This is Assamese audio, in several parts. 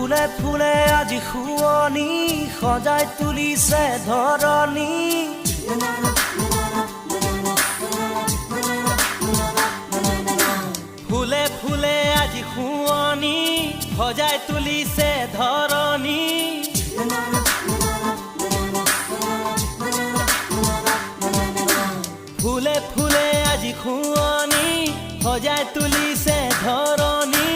ফুলে ফুলে আজি শুৱনি সজাই তুলিছে ধৰণী। ফুলে ফুলে আজি শুৱনি সজাই তুলিছে ধৰণী। ফুলে ফুলে আজি শুৱনি সজাই তুলিছে ধৰণী।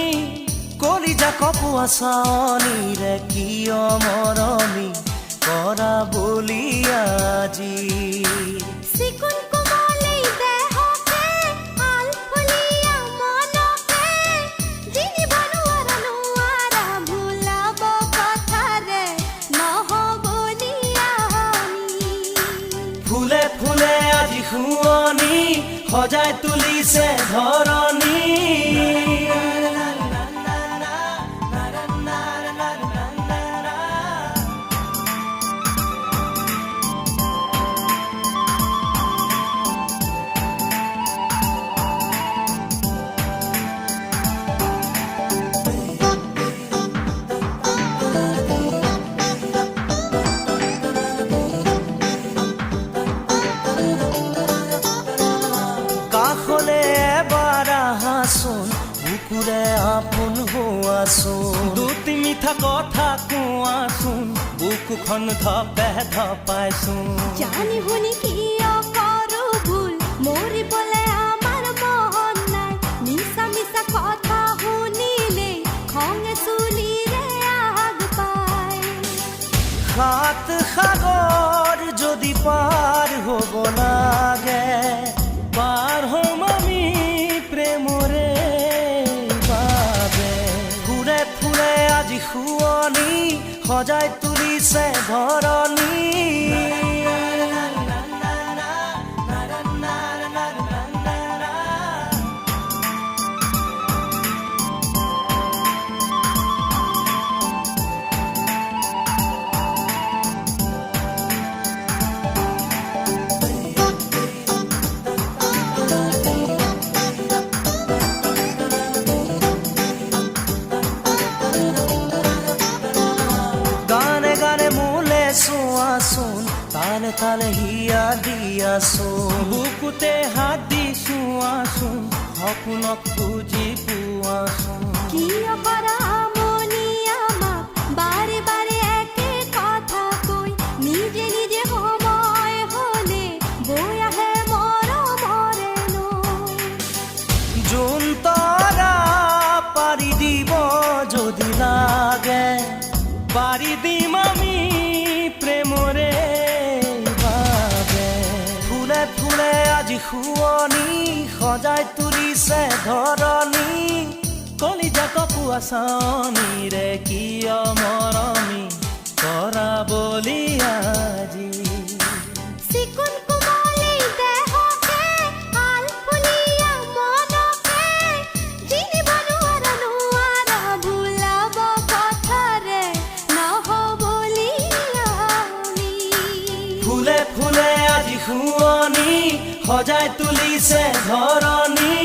কলিজা কপোৱা চাৱনিৰে কিয় মৰমী কৰা বলি আজি। চিকুণ কোমল দেহকে আলফুলীয়া মনকে জিনিব নোৱাৰা ভুলাব কথাৰে নহ'বলীয়া আমি। ফুলে ফুলে আজি শুৱনি সজাই তুলিছে ধৰণী। কাষলে এবাৰ আহাচোন বুকুৰে আপোন হোৱাচোন। দুটি মিঠা কথা কোৱাচোন বুকুখন ধপে ধপাইচোন। জানি শুনি কিয় কৰো ভুল মৰিবলে আমাৰ মন নাই। মিছা মিছা কথা শুনিলে খঙে চুলিৰে আগ পায়। সাত সাগৰ যদি পাৰ হ'ব লাগে পাৰ হ'ম আমি প্ৰেমৰে বাবে। ফুলে ফুলে আজি শুৱনি সজাই তুলিছে ধৰণী। গানে গানে মোলে চোৱাচোন তালে তালে হিয়া দিয়াচোন। বুকুতে হাত দি চোৱাচোন সপোনক বুজি পোৱাচোন। কিয় কৰা আমনি আমাক বাৰে বাৰে একে কথা কৈ। নিজে নিজে সময় হ'লে বৈ আহে মৰমৰে নৈ। জোন তৰা পাৰি দিব যদি লাগে পাৰি দিম আমি প্ৰেমৰে বাবে। ফুলে ফুলে আজি শুৱনি সজাই তুলিছে ধৰণী। কলিজা কপোৱা চাৱনিৰে কিয় মৰমী কৰা বলি আজি। চিকুণ কোমল দেহকে আলফুলীয়া মনকে জিনিব নোৱাৰা ভুলাব কথাৰে নহ'বলীয়া আমি। ফুলে ফুলে আজি শুৱনি সজাই তুলিছে ধৰণী।